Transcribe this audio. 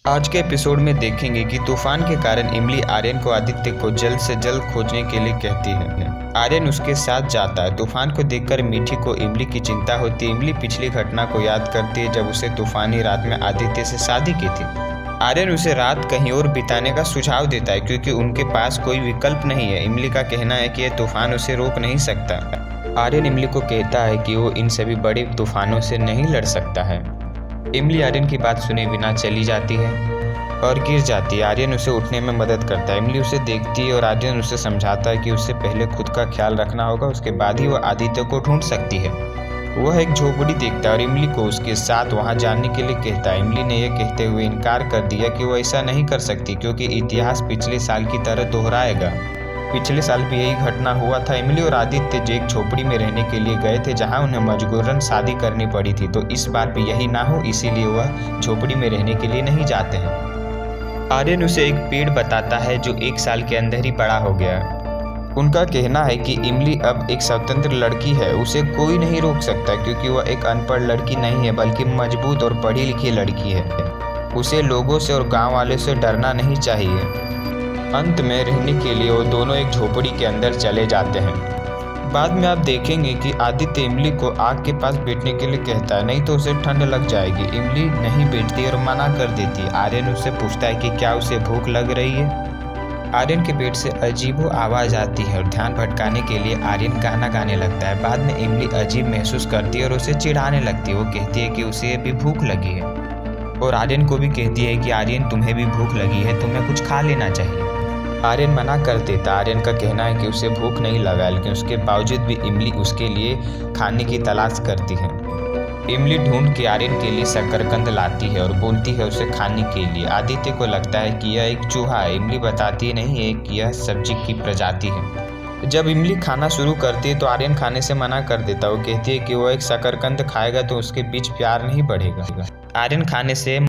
आज के एपिसोड में देखेंगे कि तूफान के कारण इमली आर्यन को आदित्य को जल्द से जल्द खोजने के लिए कहती है। आर्यन उसके साथ जाता है। तूफान को देखकर मीठी को इमली की चिंता होती है। इमली पिछली घटना को याद करती है जब उसे तूफानी रात में आदित्य से शादी की थी। आर्यन उसे रात कहीं और बिताने का सुझाव देता है क्योंकि उनके पास कोई विकल्प नहीं है। इमली का कहना है कि यह तूफान उसे रोक नहीं सकता। आर्यन इमली को कहता है कि वो इन सभी बड़े तूफानों से नहीं लड़ सकता है। इमली आर्यन की बात सुने बिना चली जाती है और गिर जाती है। आर्यन उसे उठने में मदद करता है। इमली उसे देखती है और आर्यन उसे समझाता है कि उसे पहले खुद का ख्याल रखना होगा, उसके बाद ही वह आदित्य को ढूंढ सकती है। वह एक झोपड़ी देखता है और इमली को उसके साथ वहां जाने के लिए कहता है। इमली ने यह कहते हुए इनकार कर दिया कि वह ऐसा नहीं कर सकती क्योंकि इतिहास पिछले साल की तरह दोहराएगा। पिछले साल भी यही घटना हुआ था। इमली और आदित्य एक झोपड़ी में रहने के लिए गए थे जहां उन्हें मजबूरन शादी करनी पड़ी थी, तो इस बार भी यही ना हो इसीलिए वह झोपड़ी में रहने के लिए नहीं जाते हैं। आर्यन उसे एक पेड़ बताता है जो 1 साल के अंदर ही बड़ा हो गया। उनका कहना है कि इमली अब एक स्वतंत्र लड़की है, उसे कोई नहीं रोक सकता क्योंकि वह एक अनपढ़ लड़की नहीं है बल्कि मजबूत और पढ़ी लिखी लड़की है। उसे लोगों से और गांव वालों से डरना नहीं चाहिए। अंत में रहने के लिए वो दोनों एक झोपड़ी के अंदर चले जाते हैं। बाद में आप देखेंगे कि आदित्य इमली को आग के पास बैठने के लिए कहता है, नहीं तो उसे ठंड लग जाएगी। इमली नहीं बैठती और मना कर देती। आर्यन उससे पूछता है कि क्या उसे भूख लग रही है। आर्यन के पेट से अजीबो आवाज़ आती है और ध्यान भटकाने के लिए आर्यन गाना गाने लगता है। बाद में इमली अजीब महसूस करती है और उसे चिढ़ाने लगती है। वो कहती है कि उसे भी भूख लगी है और आर्यन को भी कहती है कि आर्यन तुम्हें भी भूख लगी है, तुम्हें कुछ खा लेना चाहिए। आर्यन मना कर देता। आर्यन का कहना है कि उसे भूख नहीं लगा, लेकिन उसके बावजूद भी इमली उसके लिए खाने की तलाश करती है। इमली ढूंढ के आर्यन के लिए शकरकंद लाती है और बोलती है उसे खाने के लिए। आदित्य को लगता है कि यह एक चूहा है। इमली बताती नहीं है कि यह सब्जी की प्रजाति है। जब इमली खाना शुरू करती है तो आर्यन खाने से मना कर देता। वो कहती है कि वह एक शकरकंद खाएगा तो उसके बीच प्यार नहीं बढ़ेगा। आर्यन खाने से